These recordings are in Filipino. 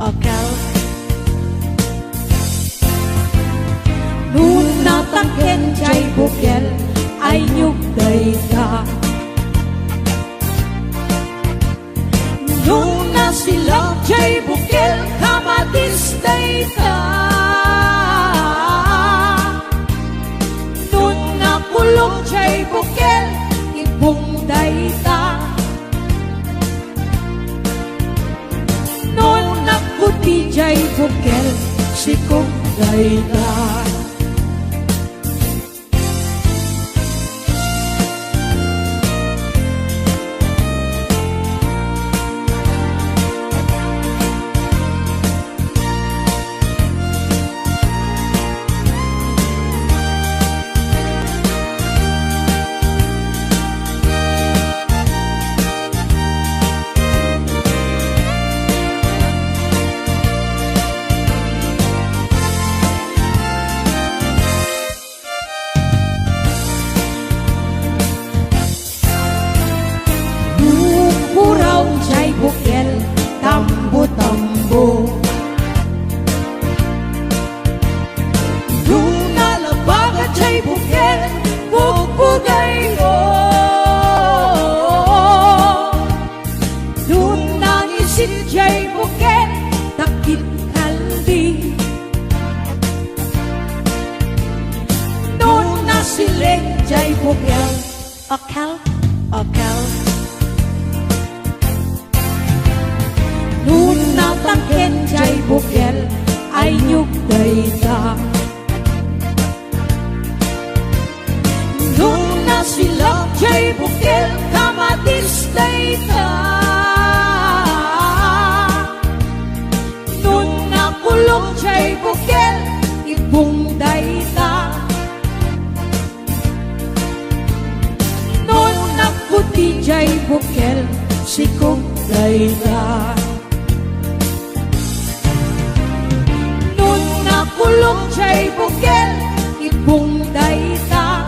akal. Nun nataken jay bukel ay nyugday ka. Nun nasilap jay bukel kamatisday ka. Nun nakulong jay bukel ibungday ka. Nun nakuti jay bukel sikugday ka. Jay bukel tambo-tambo. Nung nalabagan jay bukel bugbugay ko. Nung nangisit jay bukel takit kalbi. Nung nasiling jay bukel akal, akal. Nun nataken jay bukel ay nyugday ka. Nun nasilap jay bukel kamatisday ka. Nun nakulong jay bukel ibungday ka. Nun nakuti jay bukel sikugday ka. Kulong jay bukel ibungday ka.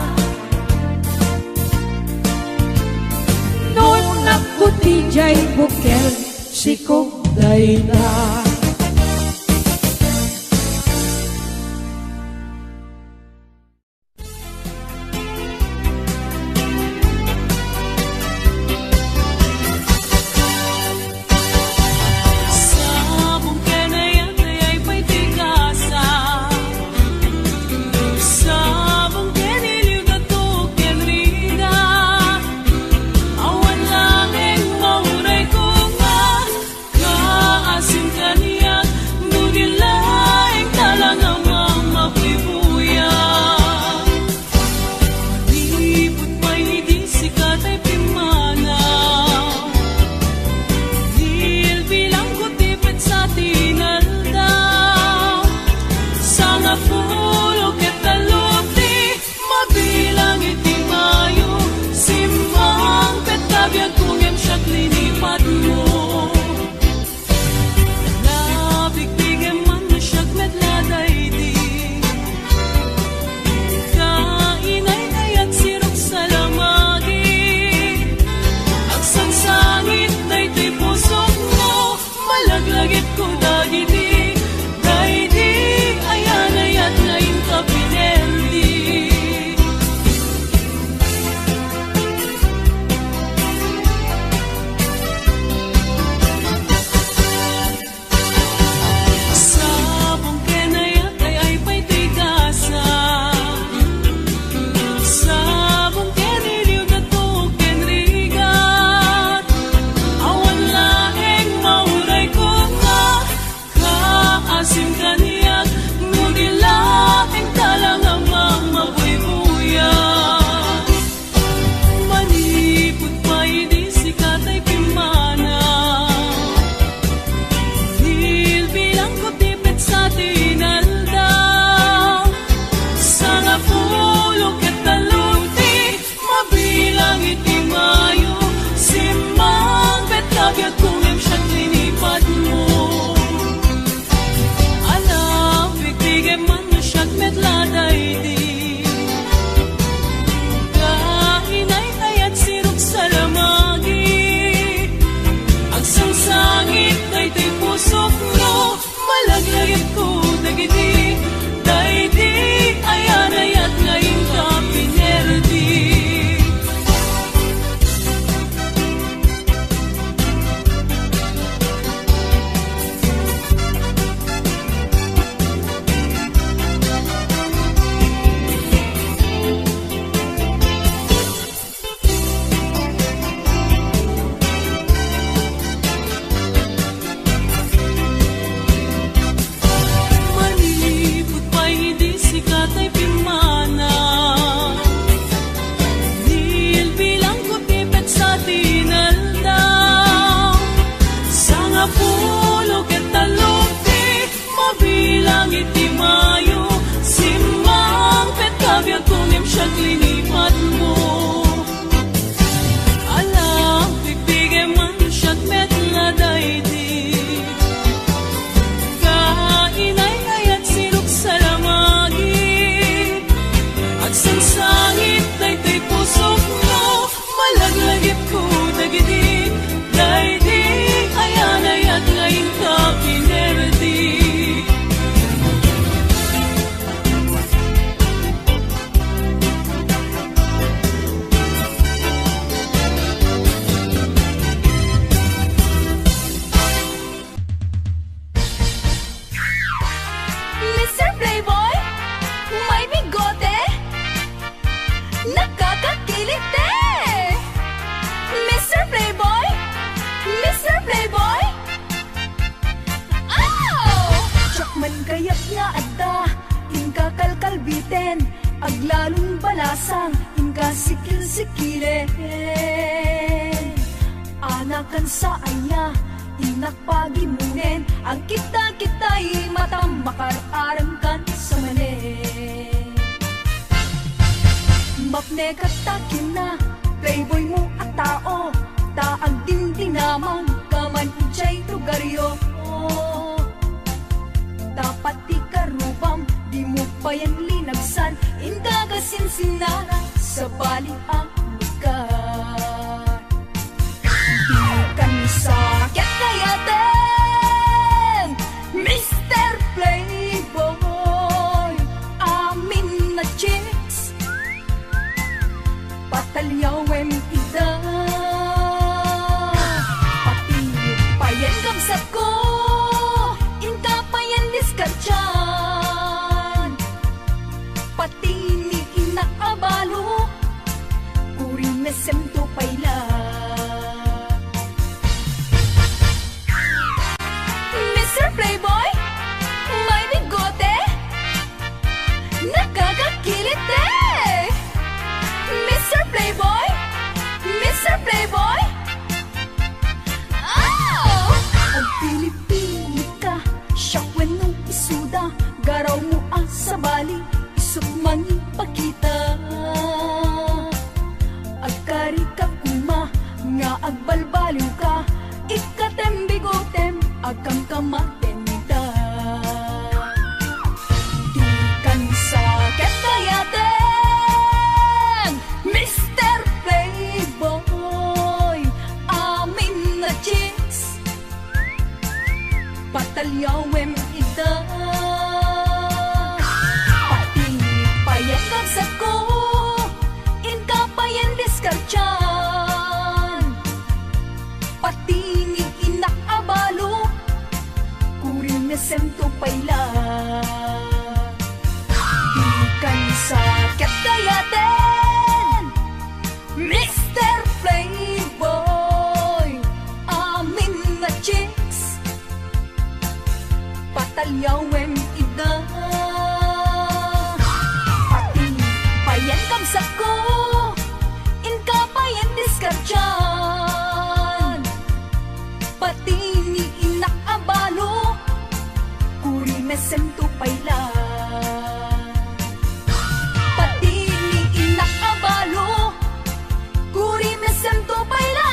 Nun nakuti jay bukel sikugday ka. dagiti daydi ayan ayat ngayon ka pinerdi. Malilipot pa'y di sikat ay pimana, dil bilang kutipet sa tinaldaw. Sa nga pulo ket talupi, mabilang iti mayo, simang pet kabyag kunim siyag linipat mo. Alam, bigbigay man siyag met na daydi, kainay ayat silok sa lamagi, agsangsangit daytoy pusok mo, malaglagip ko dagiti daydi ayan ayat ngayon ka pinerdi. Mr. Playboy, may bigote, nakakakilit eh. Mr. Playboy, Mr. Playboy, oh! Chakman kayak nga adda, inka kalkalbiten, aglalong balasang, inka sikil-sikilen. Anakan sa aya, inakpagimunen, ang kita-kita'y matam makararam kan sa manen. Mapne katakin na, playboy mo at tao, taag din dinamang, kaman ijay lugaryo. Dapat di karubam, di mo pa yan linagsan, indagasin sinara sa bali ang lugar. Di kan sakit kayaten, Mr. Playboy, amin na chicks, patalyawem ida, pati payan kamsat ko, inka payan diskatyan, pati ni inak abalo, kuri mesem to payla. Mr. Playboy, may bigote, nakakakilit eh. Mr. Playboy, Mr. Playboy, oh! Ang pili-pili ka, syakwen nung isuda, garaw mo ang sabali, isot mangi pakita. Agkari ka kuma, nga agbalbaliw ka, ikatem bigotem, agkam kamatenda. Di kan sakit kayaten, Mr. Playboy, amin na chicks, patalyawem ida, pati payan kagsat ko, inka payan diskartyan, pati ni inak abalo, kurin mesem to payla. Di kan sakit kayaten, Mr. Playboy, amin na chicks, patalyawem ida, pati payan kamsat ko, inka payan diskartyan, pati ni inak abalo, kuri mesem to payla. Pati ni inak abalo, kuri mesem to payla.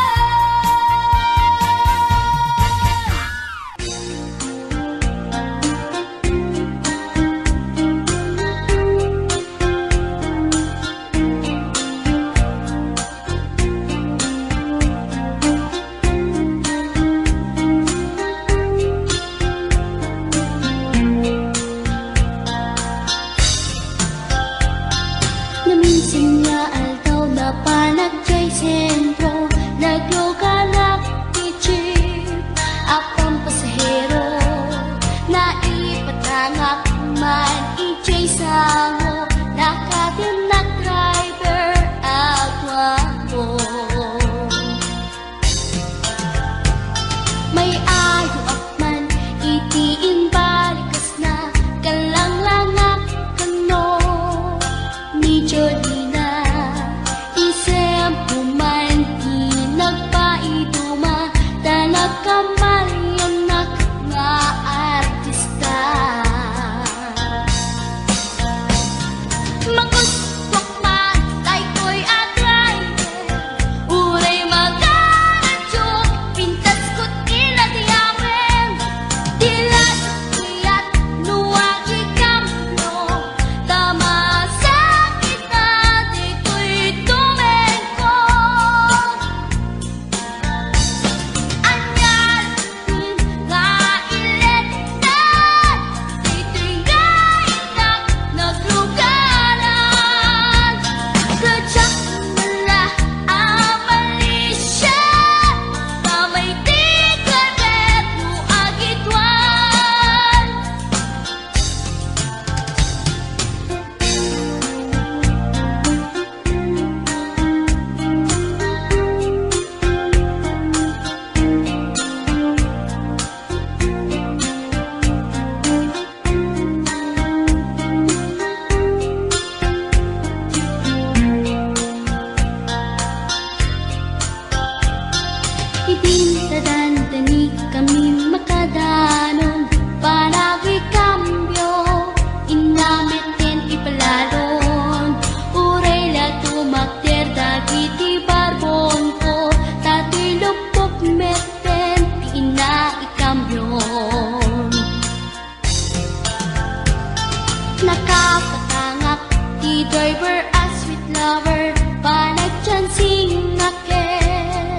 driver, a sweet lover, panagchansing akel,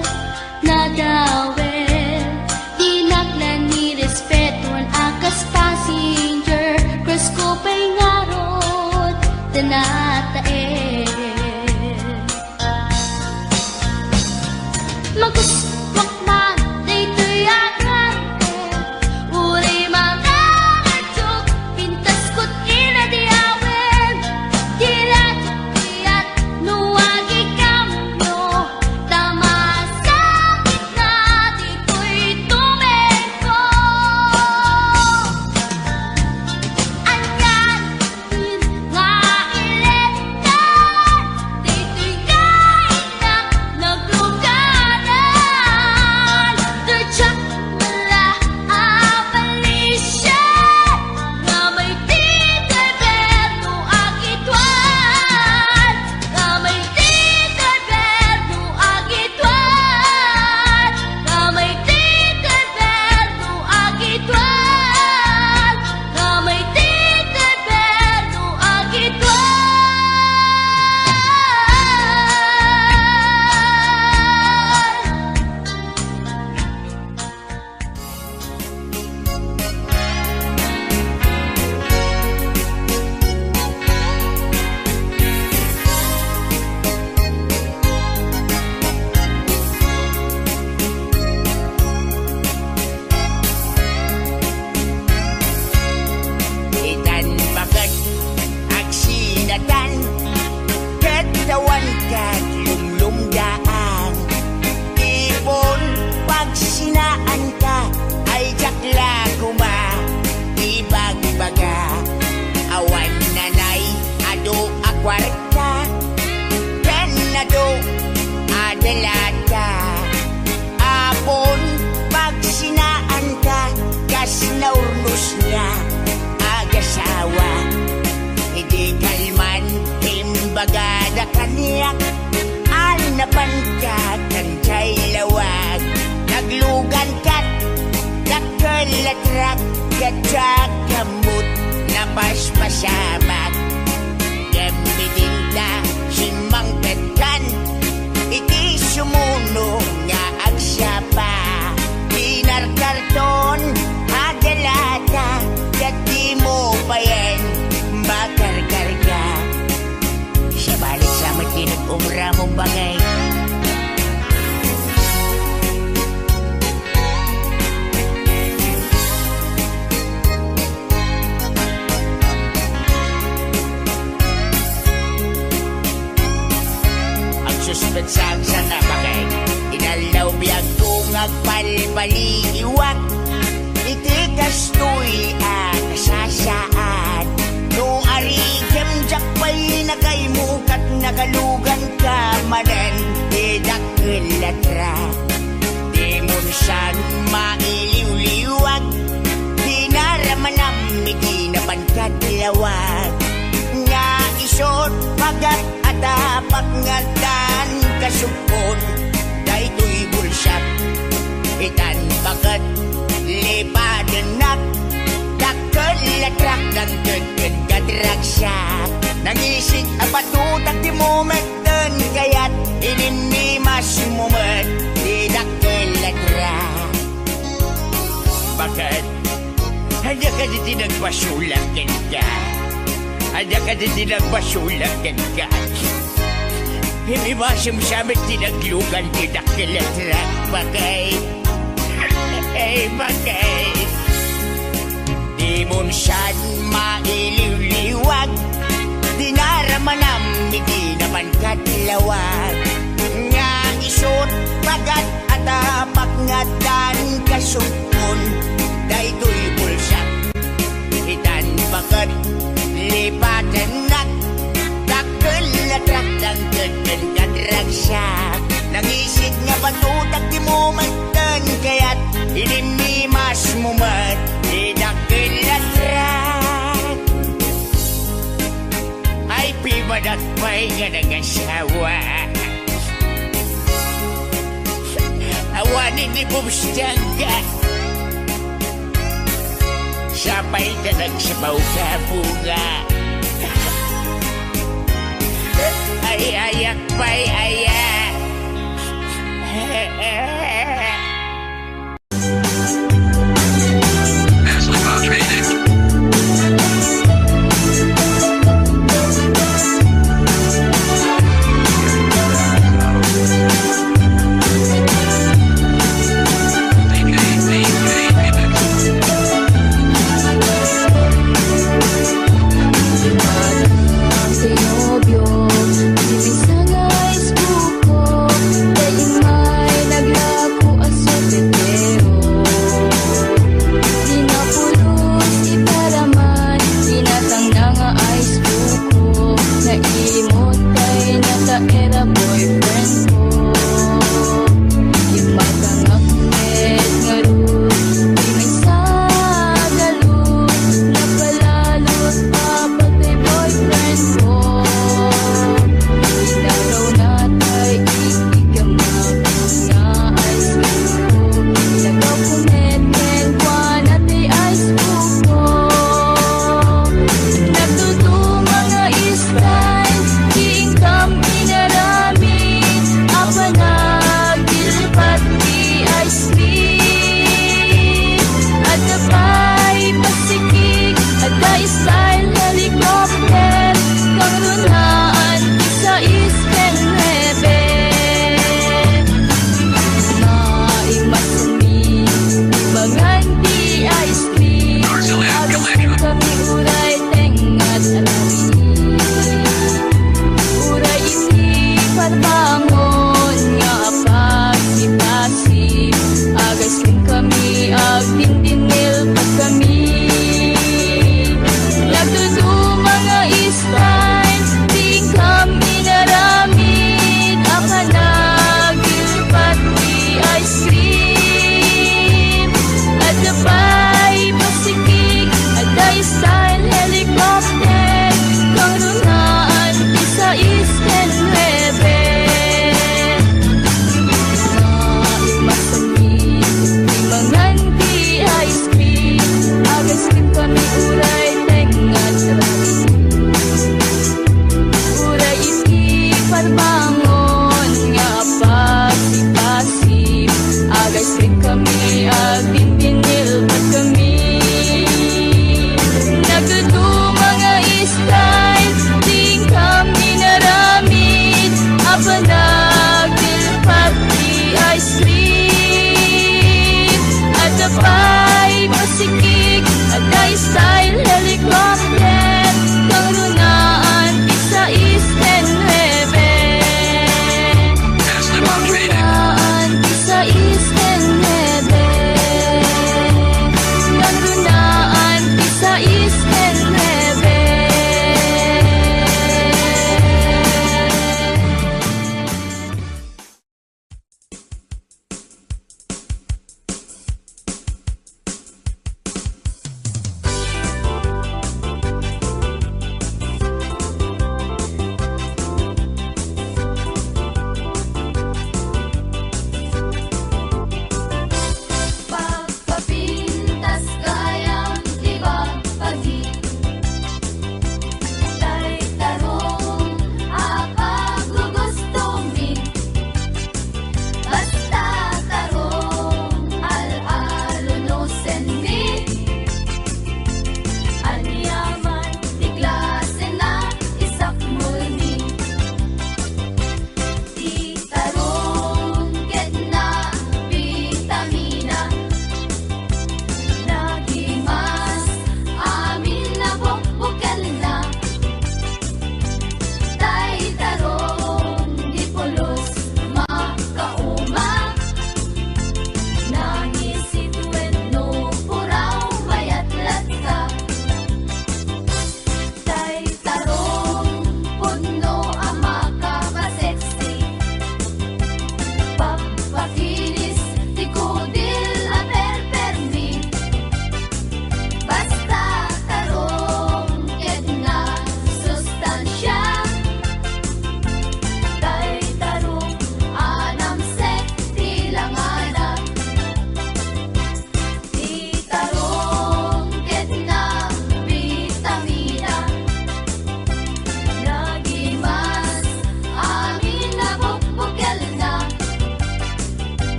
nadawel, dinaklan ni respeton akas passenger, cross ko pa'y ngarot, tanatael. Maguswak man, daytoy agate, uri mga adyok, pintas ko't inadiawen, dilat-diat, nuwagi kamyo, tamasakit na dito'y tumeko. Anyan, nga iletan, dito'y kainak, naglugaran, terjak mala abalisya, nga may tito'y berno agitwan, nga may tito'y berno agitwan, nga may tito'y berno agitwan, nga may tito'y berno agitwan. Itan bakit agsinatan, katawan ka't lumlumdaan. Ibon pag sinaan ka, ay jakla kuma, ibagbaga. Awan nanay, ado akwarta, kanado adalata. Apon pag sinaan ka, kas naurnos niya, agasawa. Hindi kalman, imbagada kaniyak, anapan ka, kancay lawag. Naglugan kat, nakalatrak, gatsak kamut, napaspasamak. Gamitin ta, simang petkan, iti sumuno nga agsapa. Dinar karton, agalata, dati mo pa yan, bakarkarga. Sa balik sa matinag umra mong bagay. Ang suspensang sa napakay, inalaw biyag kong agpalpaliiwak. Iti kastoy ang sasaan, no arigem jakpay nakaimukat, nakalugan ka manan, idakilatra. Di mo san mailiw-liwag, di naramanam, hindi naman katilawag. Nga isot pagat atapak ngatan kasupon, daytoy bulsak. Itan bagat lipadenak, dakalatrak ng gagad kadragsak. Nangisik apatutak di momenten, kaya't ininimas mumet, di dakalatrak. Bakit? Handa ka di nagpasulakan ka, handa ka di nagpasulakan ka. Hindi ba sumsamit tinaglugan di dakalatrak, bakit? Bakit? Di mo saan mailiw-liwag, di naramanam, hindi naman katilawag. Nga isot pagat atapak ngatan kasupon, daytoy bulsak. Itan bakit lipatanak, dakalatrak ng gagad kadragsak. Nangisik nga batutak di mo mantan, kaya't ininimas mo mat, idakilatrak. Ay pibadat pa'y nga nag-asawa, awanin ni Bumstanga, sabay ka nagsabaw ka bunga. Ay ayak pa'y ayak. Sinobyo, ibig sa guys buko, dahil may nagla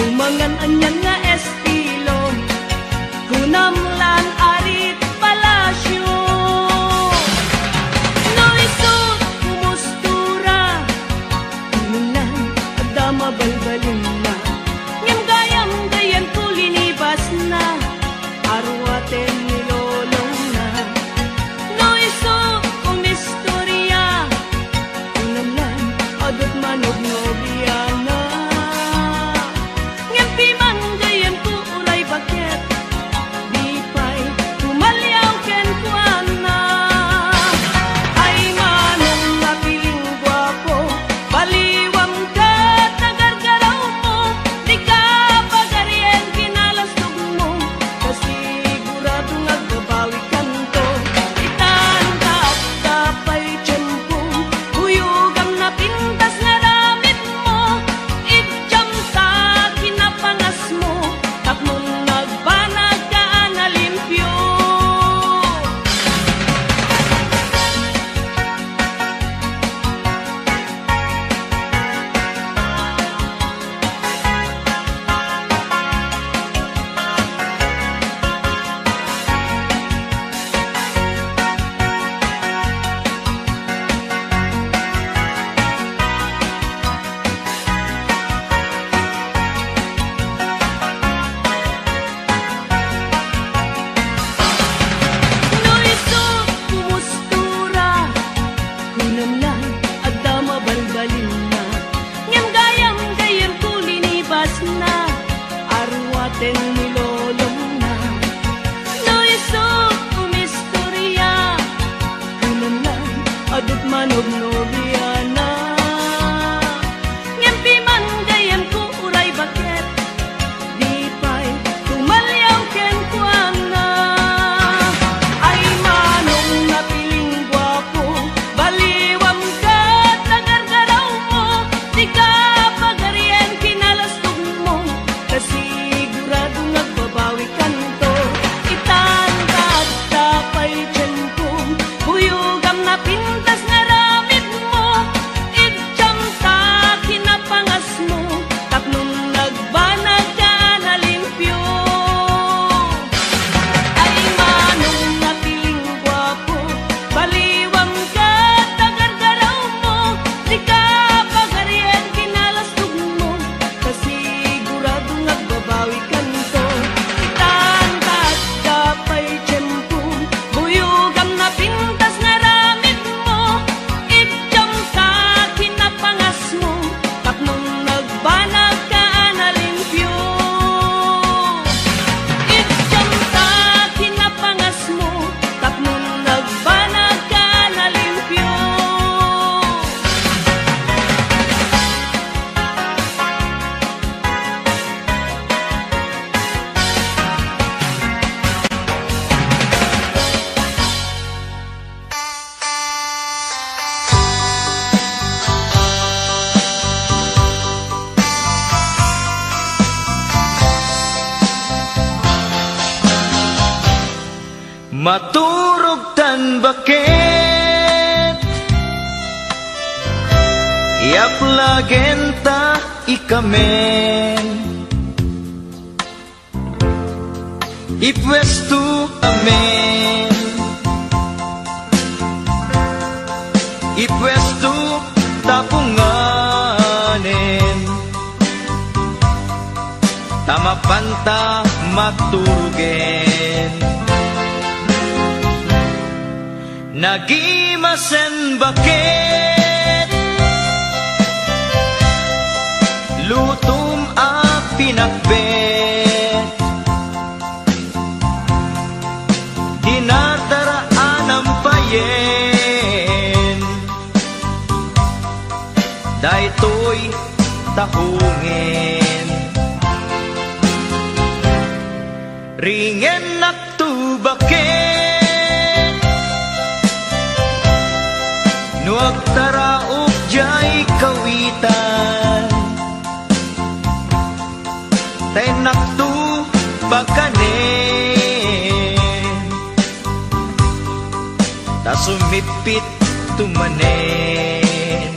Tumangan anyan nga estilo, kunamlan arit palasyo. No isut kumustura, tumunan agdama balbalin na. Ngem gayam gayan kulinibas na, arwaten nilolong na. No isut kumistorya, kunamlan adot manog nobiana. Ngem pimang gayan ku ulay bakit, di pa'y tumalyaw ken kuana. Ay manong napiling gwapo, baliwam ka tagargaraw mo, di ka pagarien kinalastog mo, kasigurado nagbabawi kanto. Itanda at kapay tiyempo, huyugam na pintas nga damit mo, idyam sa kinapangas mo, tapnon nagbanag ka na limpyo. No isut kumustura, kunamlan agdama balbalin na. Ngem gayam gayan kulinibas na, arwaten nilolong na. No isut kumistorya, kunamlan adut manog nobiana. Ngem piman gayan ku uray bakit, di pa'y tumalyaw ken kuana. Ay manong napiling gwapo, baliwam ka tagargaraw mo, di ka pagarien kinalastog mo, kasigurado nagbabawi kanto. Itanda at tapay tiyempo, huyugam na pintas nga ramit mo, idyam sa kinapangas mo, tapnon nagbanag ka na limpyo. Ay manong napiling gwapo, baliwam ka tagargaraw mo, di ka pagarien kinalastog mo, kasigurado nagbabawi kanto. Itanda at kapay tiyempo, huyugam na pintas nga ramit mo, idyam sa kinapangas mo, tapnon nagbanag ka na limpyo. Idyam sa kinapangas mo, tapnon nagbanag ka na limpyo. Maturog tan bakit iaplagenta ikamen ipwestu amen ipwestu tapunganen tamapanta maturugen nagimasen bakit lutum a pinakbet dinadaraan ang payen daytoy tahungen ringen naktubakit nuag taraok jay kawitan tay naktu bakanen ta sumipit tumanen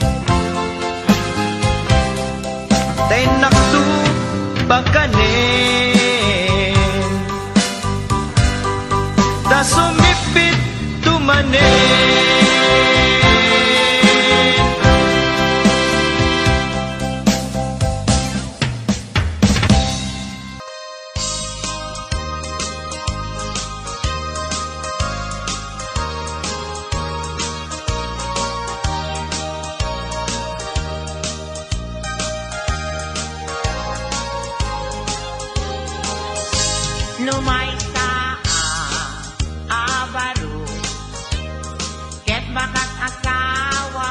tay naktu pakanen ta sumipit tumanen. Numay sa abaro ket bakat asawa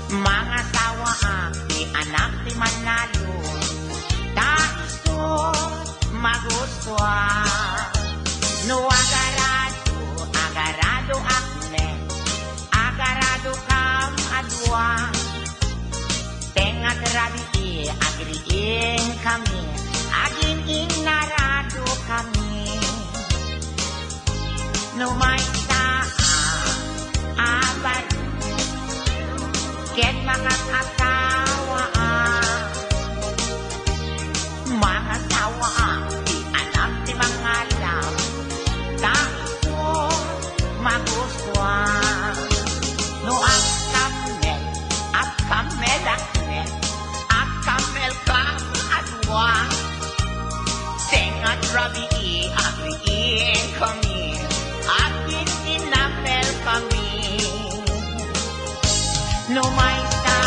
mga sawa di anak ti manalo ta iso maguswa no agarado akne agarado kam adwa tengat rabi agriin kami aging inarado kami numay sa abaro ket mga asawa mga sawa di anak ti mga lam ta iso maguswa no ang kamel akne kamel kam adwa tengat rabi agriin kami atin inapel kami numay sa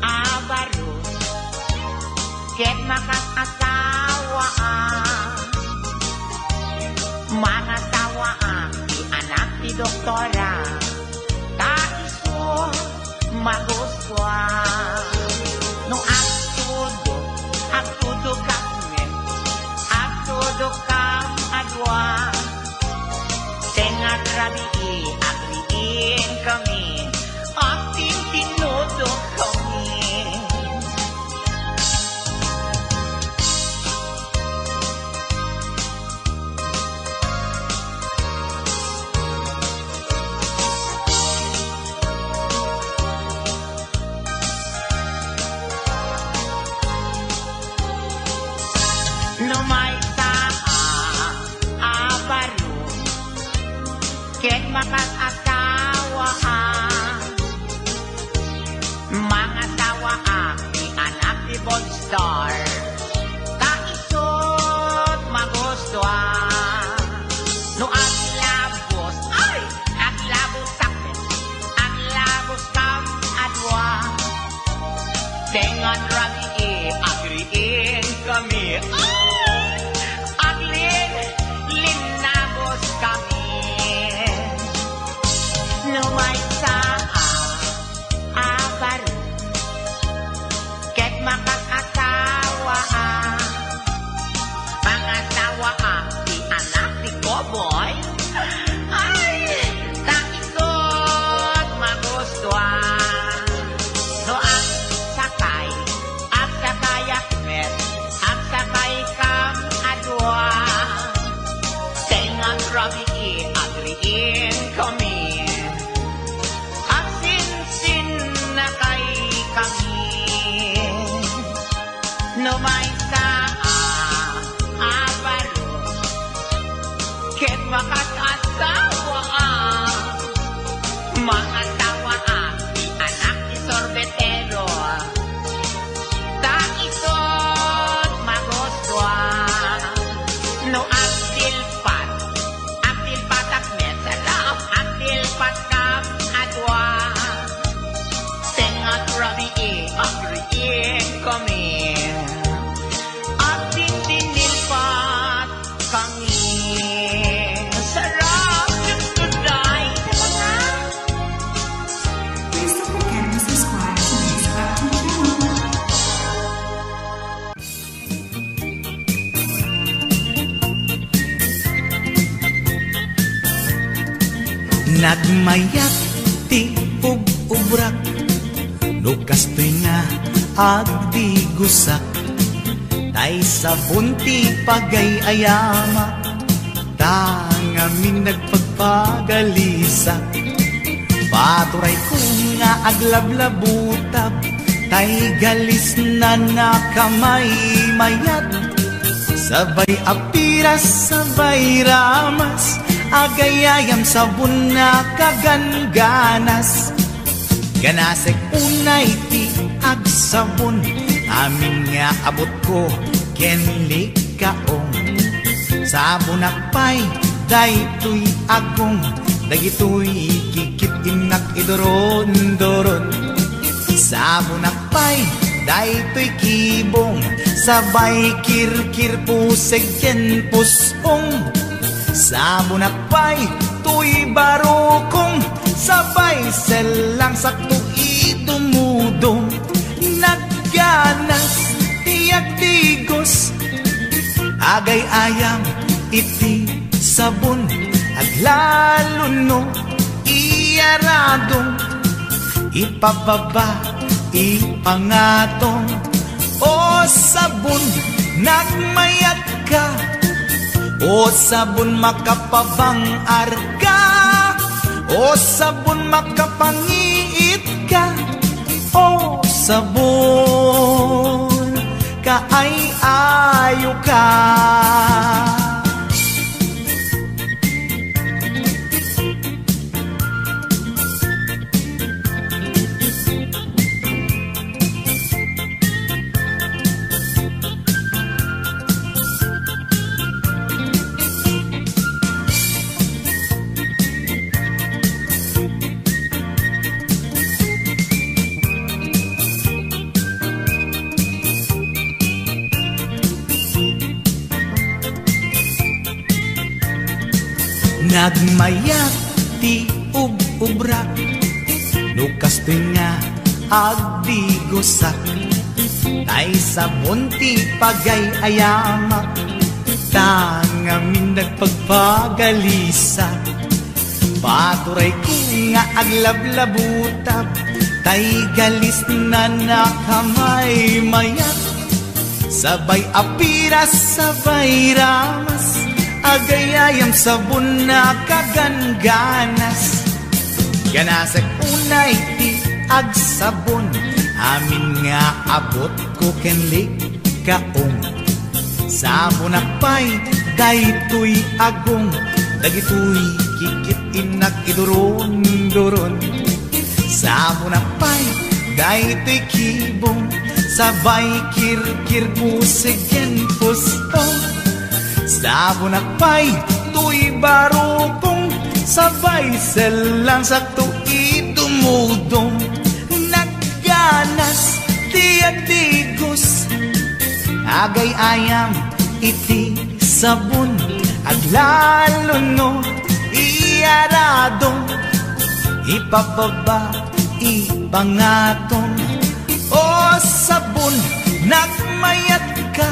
abaro ket makakasawa mga sawa di anak ti doktora ta iso maguswa no ang tudo kami kam adwa tengat rabi agriin kami atin tinudo kami numay sa abaro ket makakasawa mga sawa di anak ti Bondstar ta isot maguswa no aglabos sakit aglabos kam adwa tengat rabi agriin kami linabos kami numay sa abaro ket makakasawa mga sawa di anak ti Koboy ay ta isot maguswa no ang sakay akmet ang sakay kam adwa tengat rabi agriin kami at sin na kay kami numay sa abaro ket makakasawa mga sawa di anak ti sorbetero ta isot maguswa no aktilpat akmet sarap aktilpat kam adwa tengat rabi agriin kami atin tinilpat kami sarap yung tuday Please don't forget to subscribe to this channel. Nagmayak ti ubrak no kastoy nga agdi gusak tay sabon ti pagayayama tangamin nagpagpagalisa paturay ko nga aglablabutab tay galis na nakamay mayat, sabay apiras, sabay ramas, agayayam sabon na kaganganas. Ganasek unay ti agsabon, amin nga abot ko kenli kaong. Sabon akpay, daytoy agong, dagitoy kikit inak idoron-doron. Sabon akpay, daytoy kibong, sabay kirkir puseg ken puspong. Sabon akpay, tuy barokong, sabay selang sakto idumudong. Nagganas, tiyak tigos, agay ayam iti sabon, aglalo no iyaradong, ipababa ipangatong. O sabon nagmayat ka, o sabon makapabang arka, o sabon makapangiit ka, o sabon kaay-ayo ka. Nagmayat ti ubrak, nukas nga agdigosak, tay sabon ti pagay-ayamak, tangamin nagpagpagalisa. Paturay ko nga aglablabutab, tay galis na nakamay mayat, sabay apiras, sabay ramas, agayayam sabon na kaganganas. Ganasag unay ti agsabon, amin nga abot ko kenlik kaong. Sabon akpay, daytoy agong, dagitoy kikit inak idoron-doron. Sabon akpay, daytoy kibong, sabay kirkir puseg ken puspong. Sabon akpay, tuy barokong, sabay selang sakto idumudong. Nagganas, tiyak tigos, agay ayam iti sabon, aglalo no iyaradong, ipababa ipangatong. O sabon nagmayat ka,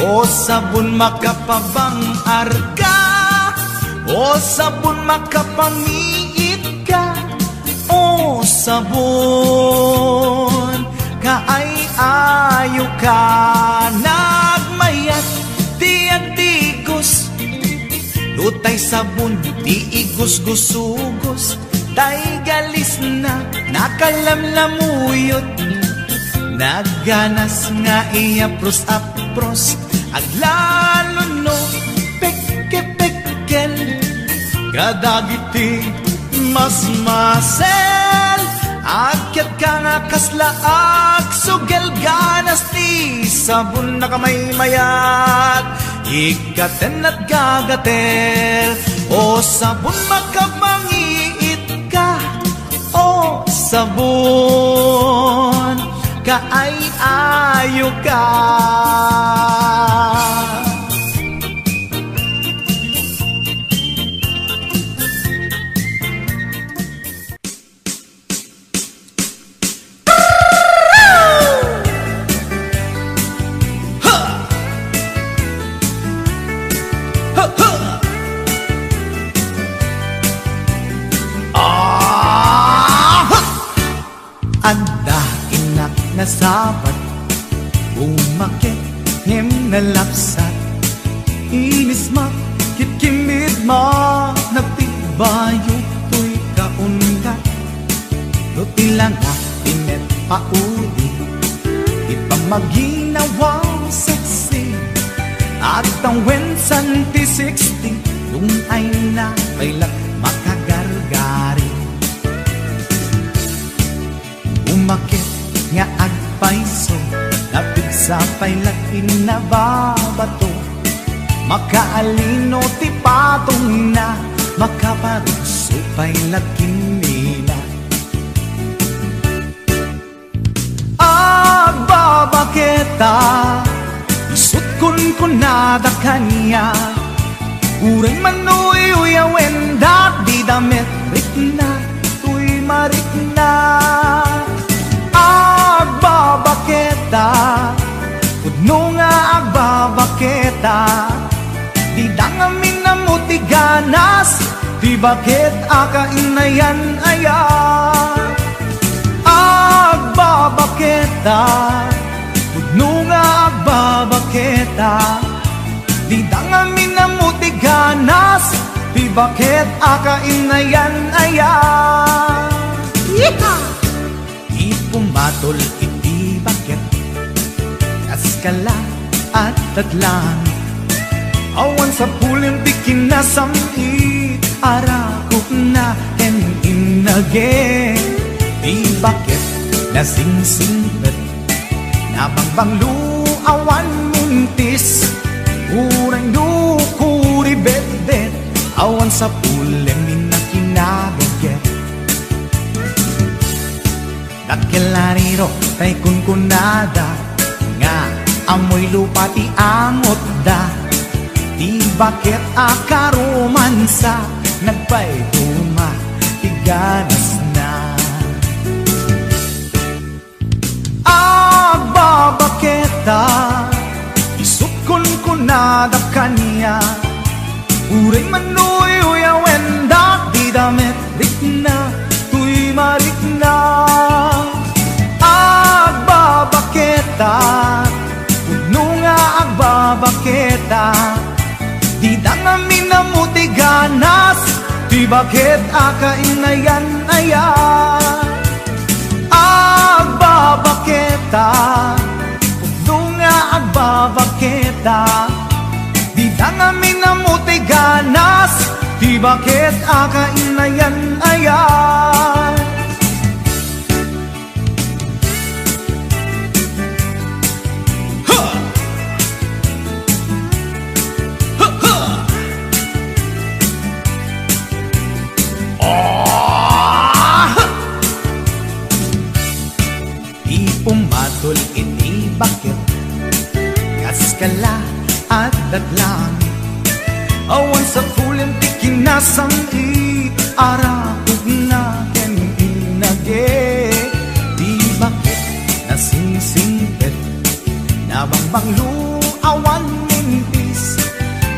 o sabon makapabang arka, o sabon makapangiit ka, o sabon kaay-ayo ka. Nagmayat tiyak tigos, lutay sabon ti igos-gusugos, tay galis na nakalamlamuyot. Nagganas nga iapros-apros, aglalo no pekke-pekkel, kadagiti mas-masel. Akyat ka nga kaslaak, sugel ganas ti sabon na kamay mayat, ikaten at gagatel. O sabon makapangiit ka, o sabon kaay-ayo ka. Anda inak na sabat, umakit him na lapsat, inis makit kimid ma, nagtibayo to'y kaundat, do tilang pinet paudi ipamaginawaw seksi at ang wensan ti 60 yung ay na pailat makagargari umakit nga agpaiso napig sa pailat inababato makaalino ti patong na makaparugso pailat kinila agbabaketa isut kun kunada kanya uray manuy uyawen di damit rikna tuy marikna agbabaketa udno nga agbabaketa di dangamin na mutiganas di bakit akainayan aya agbabaketa udno nga agbabaketa di dangamin na mutiganas di bakit akainayan aya ipumatol iti bakit kaskala at tatlang awan sa pulim bikin na samit arakok na and inage di bakit nasingsingpet nabangbanglu awan muntis urang dukuri bet-bet awan sa pulim minakinagaget dakilariro tay kunkunada nga amoy lupa ti amot da di bakit akaromansa nagpaiduma tiganas na agbabaketa isukon kunada kanya uray manuy uyawen di damit rikna tuy marikna agbabaketa udno nga agbabaketa di dangamin na mutiganas di bakit akainayan aya agbabaketa udno nga agbabaketa di dangamin na mutiganas di bakit akainayan aya pumatol iti bakit kaskala at datlang awan sa pulim ti kinasami arakog na ken inage di bakit nasingsingpet nabangbanglu awan mintis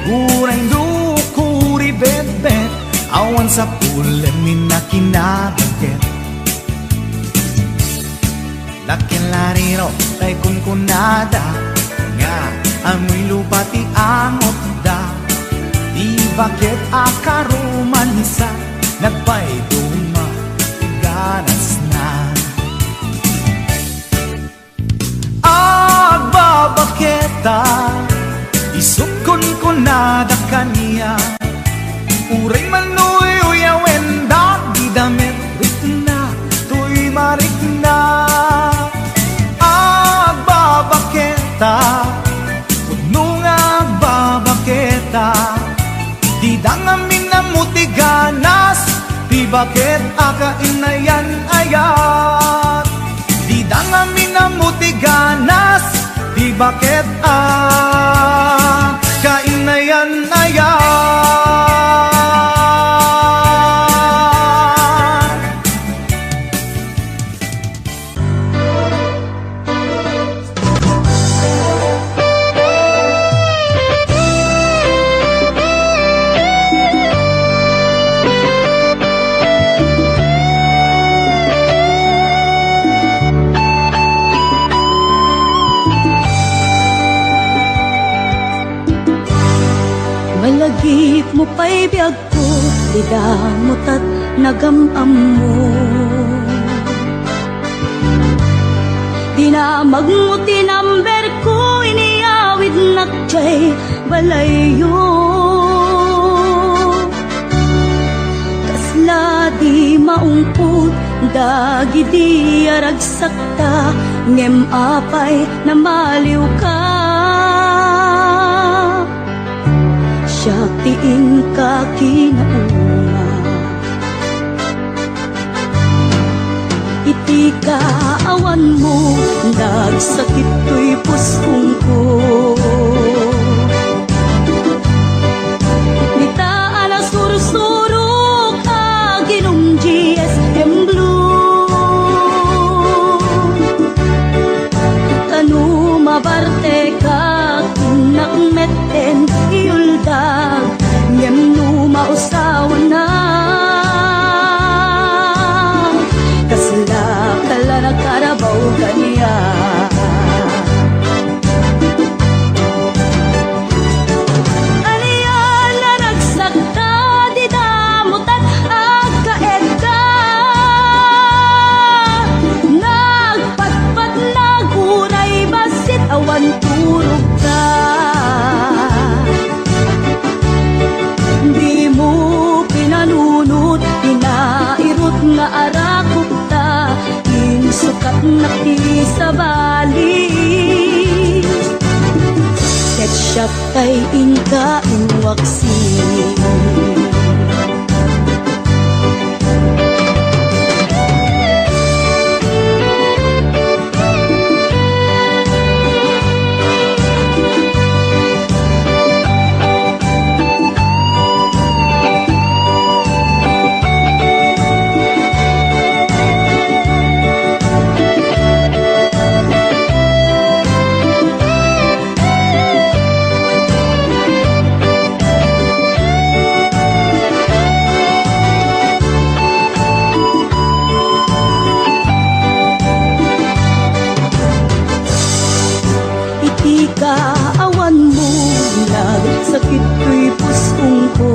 uray dukuri bet-bet awan sa pulim minakinabaget lakilariro tay kunkunada nga amoy lupa ti amot da di bakit akaromansa nagpaiduma ganas na agbabaketa isukon kunada kanya uray manuy uyawen di damit rikna tuy marikna udno nga agbabaketa di dangamin na mutiganas di bakit akainayan ayat di dangamin na mutiganas di bakit akainayan ayat Malagip mo pa'y biyag ko, di damot at nagamam mo. Pinamagmuti number ko, iniawid nakjay balayo. Kasla di maungput, dagi di aragsakta, ngem apay na maliw ka. Siya tiin ka kinaunga, iti kaawan mo, nagsakit to'y puspong ko. Nitaan na sursurok, aginong GSM Blue. Tanu mabarte ka, kinakmeten iuldag, ngem no mausawan na. Kasla kala na karabaw kaniya. Aniyan na nagsakta, di damutan agkaedda. Nagpatpat naguray, basit awan turog ka. Di mo pinanunot, pinairot nga arakot ta, insukat na ti sa bali. Ketchup tay inka inwaksi. Kaawan mo, nagsakit ko'y puspong ko.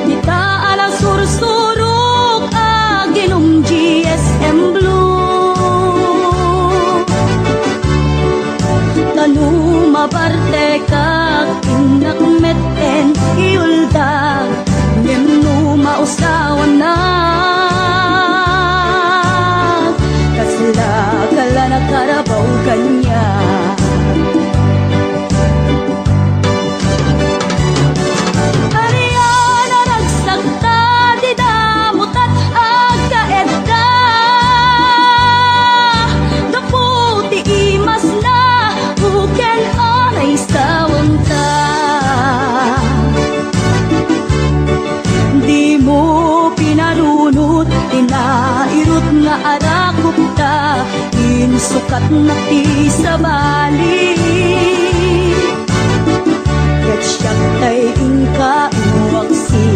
Nitaan ang sursurok, aginong GSM Blue. Tanu mabarte ka, kinakmeten iuldag, ngem no mausawan na. Kasla kala na karabaw kanya. Ariyan na nagsakta, di damutan agkaedda. Daputi imas na, uken anay sawang ta. Di mo pinarunot, tinairot nga arakot ta, insukat na ti sa bali. Ketchup tay inka inwaksi.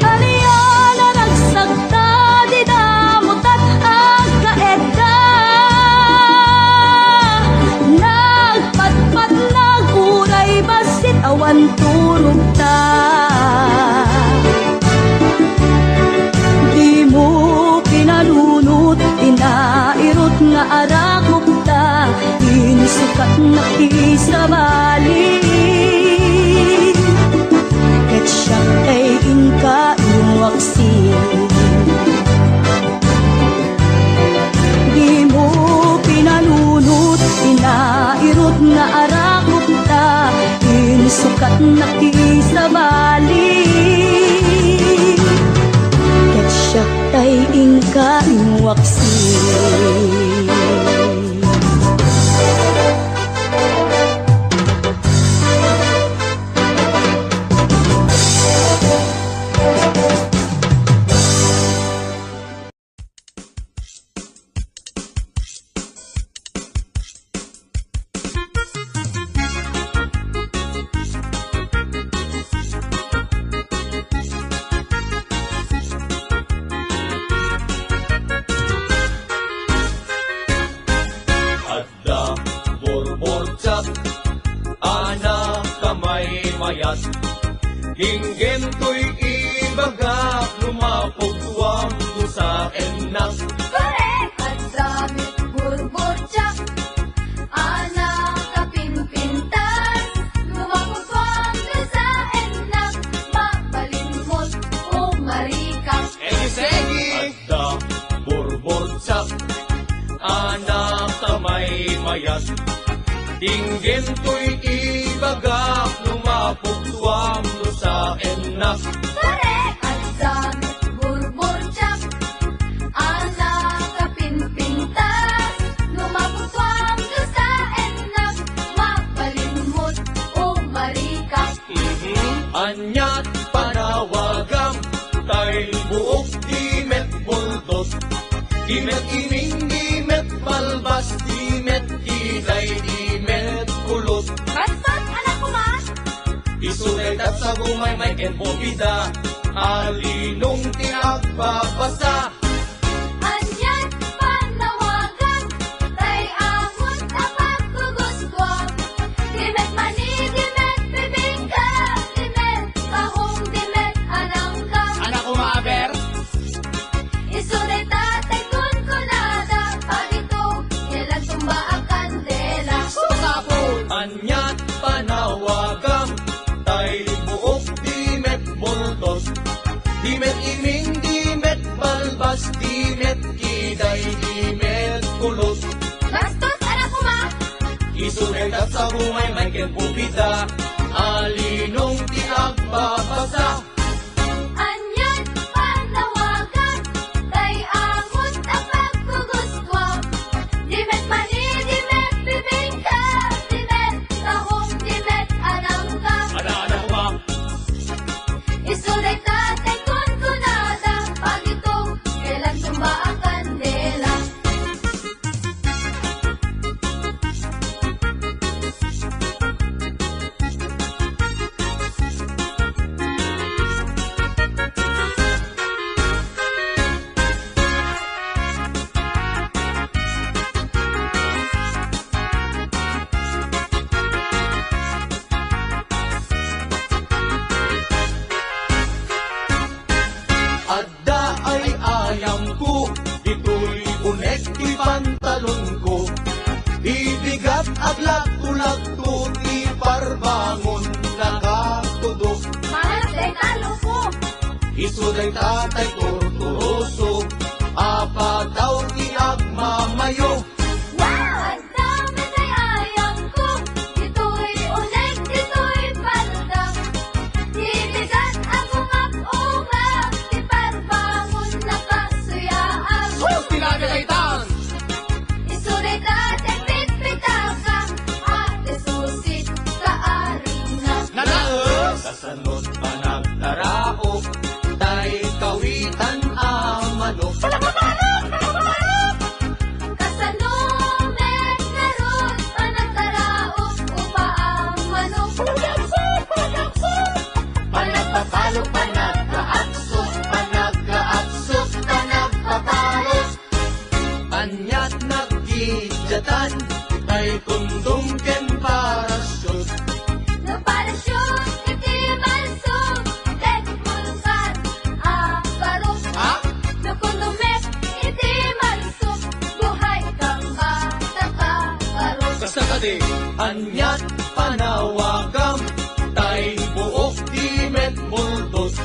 Ariyan na nagsakta, di damutan agkaedda. Nagpatpat naguray, basit awan turog ta. Di mo pinanunot, pinairot nga arakot ta, insukat na ti sa bali. Ketchup tay inka inwaksi. Di mo pinanunot, pinairot nga arakot ta, insukat na ti sa bali. Ketchup tay inka inwaksi. mayat, hinggin anak ta may mayat. Tinggen to'y ibagak, lumapugtuam no sa enak. Pare, asan, burbur-tsak, anak kapinpintas, lumaputwang sa enak, mapalimot o marikas. Anyat panawagam, tay buok dimet buldos. Dimet iming, dimet balbas, dimet kilay, dimet kulos. Bastos, anak ko ma! Isunay at sa gumay may kenpobida, alinong tinagbabasa. Anyan panawagan, tay amon kapag guguskwang. Dimet mani, dimet bibingka, dimet kahong, dimet anangka. Anak ko maaber, Isunay tatay kun kunada, pagito, kailan tumba ang kandela. anyat panawagam, tay buok dimet buldos. Dimet iming, dimet balbas, dimet kiday, dimet kulos. Bastos, anak ko ma! Isunay at sa gumay may kenpobida, alinong tinagbabasa. Anyan panawagan, tay amon kapag guguskwang. Dimet mani, dimet bibingka, dimet kahong, dimet anangka. Anak ko ma, Isunay tatay kun kunada, pagito, kailan tumba ang kandela. adda ay ayam ko, ito'y unek di pantalon ko. Ibigat aglat tulad ko, di parbangon nakatudok. Mahal day talo ko, Isuday tatay torturoso, apa daw di agmamayo. wow! Ang dami day ayang ko, ito'y unek, ito'y palda. Ibigat ang ungap-ungap, di parbangon nakasuyaan. Isunay tatay pitpitaka, ate susit kaarina. Kasanod pa nagtaraok, tay kawitan amanok. Kasanumet narod, panagtaraok, upaang manok. Panagpapalo, panagkaaksok, panagkaaksok, panagpapalo. Anyat nagkidyatan, tay kundong ken parasyon. No parasyon, iti malsog, tek mulkan, aparok. Ha? No kundumet, iti malsog, buhay kang bata ka, parok. Basta ka di, anyat panawagam, tay buok dimet muldos.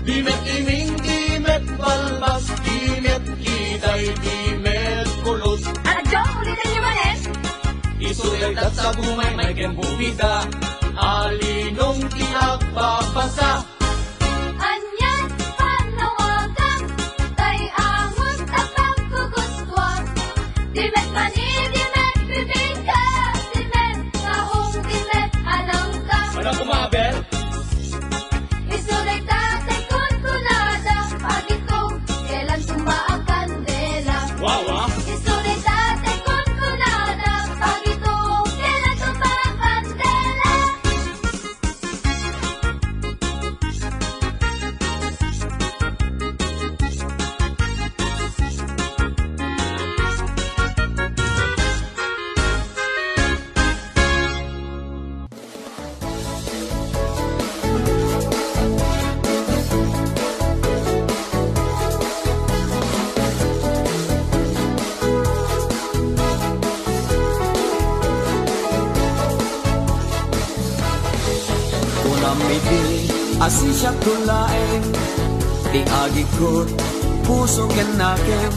Dimet iming, dimet balbas, dimet kiday, dimet kulos. Adyo, ulitin niyo man eh. Isuday at sa gumay may kenpobida, alinong tinagbabasa. Anyan panawagan, tay amon kapag guguskwang. Dimet mani, dimet bibingka, dimet kahong, dimet anangka. Anak ko maaber, Isunay tatay kun kunada, pagito, kailan tumba ang kandela. wawa. Isunay tatay kun kunada, pagito, kailan tumba ang kandela. Unamidi asin siya tulain, di agikot puso ken nakem.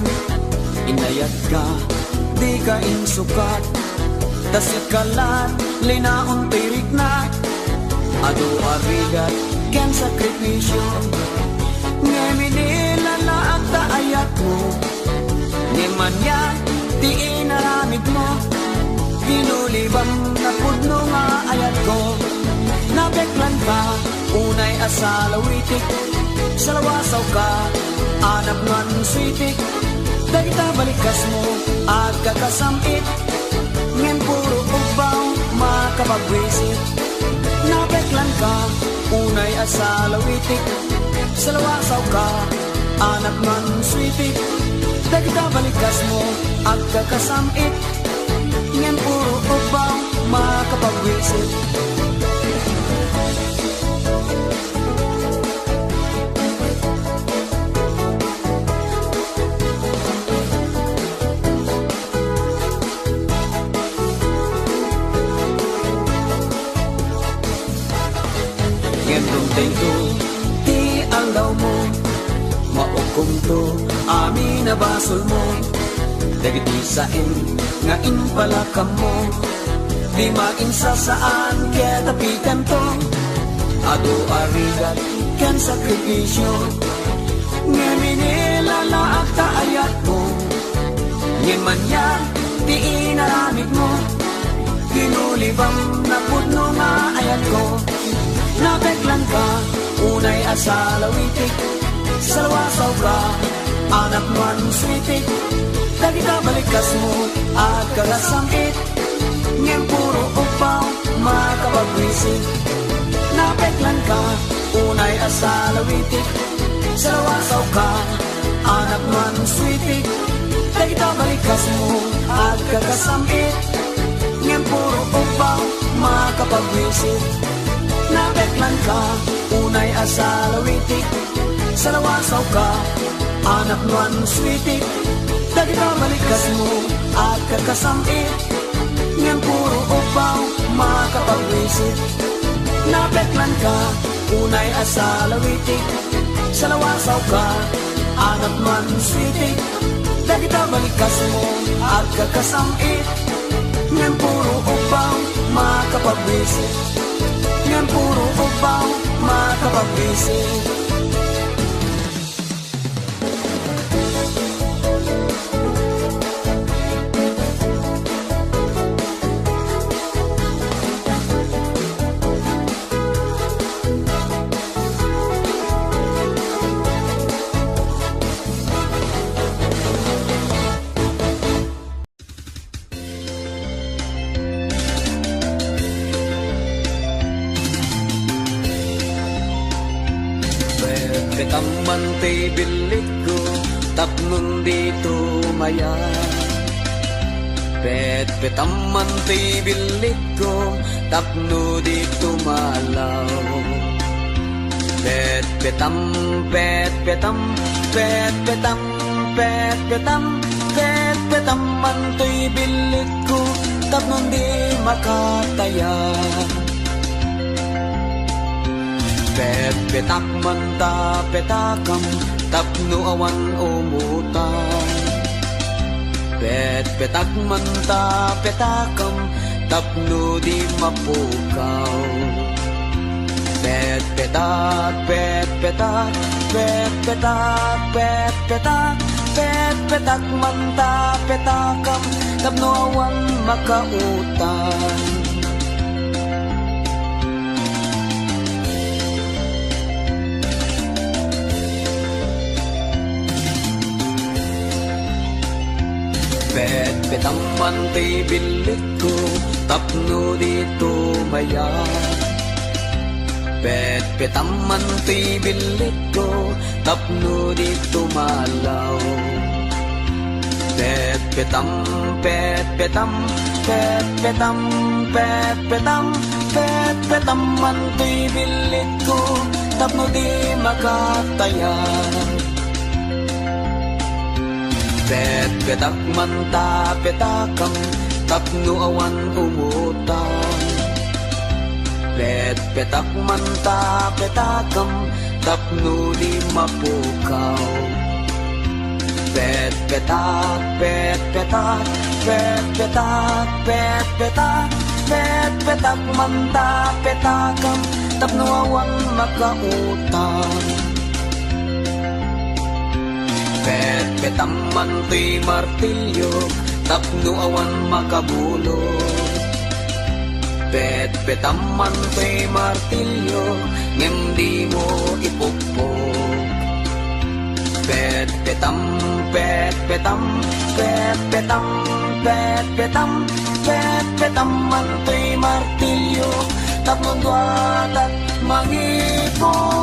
Inayat ka di ka insukat. Tasikalat, linaon tirik na, adu arigat, ken sakripisyo. Ngaminila na agta ayat mo, ngaman ya, di inaramid mo. Ginulibang na pudno nga ayat ko. Nabeklan ka, unay asalawitik. Salawasaw ka, anak man switik. Dagita balikas mo, at kakasamit. Ngayon puro ubaw, makapagwisit. Nabeklan ka, unay asalawitik. Salawasaw ka, anak man switik. Dagita balikas mo, at kakasamit. Ngayon puro ubaw, makapagwisit. Tento, ti ang daw mo, maukom to, amin na basol mo. Dagiti sain, nga inpalakam mo, di mainsa saan, kaya tapitan to. Ado arigat, kan sakripisyo, nga minilalaak ta ayat mo. Ngayon yan, di inaramid mo, ginulibang na pudno nga ayat ko. Nabeklan ka, unay asalawitik. Salawasaw ka, anak man switik. Dagita balikas mo, at kagasamit. Ngayon puro upaw, makapagwisit. Nabeklan ka, unay asalawitik. Salawasaw ka, anak man switik. Dagita balikas mo, at kagasamit. Ngayon puro upaw, makapagwisit. Nabeklan ka, unay asalawitik. Salawasaw ka, anak man switik. Dagita balikas mo, at kakasamit. Ngayon puro upaw, makapagwisit. Nabeklan ka, unay asalawitik. Salawasaw ka, anak man switik. Dagita balikas mo, at kakasamit. Ngayon puro upaw, makapagwisit. Ngayon puro upaw, makapagwisit. Betaman ti bilik ko, tapnon dito maya. Betaman ti bilik ko, tapno dito malaw. Betam, betaman ti bilik ko, tapnon di makataya. Petakman ta petakam, tapno awan umutan. Petakman ta petakam, tapno di mapukaw. Petakman ta petakam, tapno awan makautan. Betaman ti bilik ko, tapno dito maya. Betaman ti bilik ko, tapno dito malaw. Betaman ti bilik ko, tapno di makataya. Petakman ta petakam, tapno awan umutan. Petakman ta petakam, tapno di mapukaw. petak, petak, petak, petak, petak, manta, petakam, tapno awan makautang. Petam manto'y martilyo, tapno awan makabulog. Petam manto'y martilyo, ngem di mo ipupog. Petam, petam, petam, petam, petam manto'y martilyo, tapno duwatat mangipog.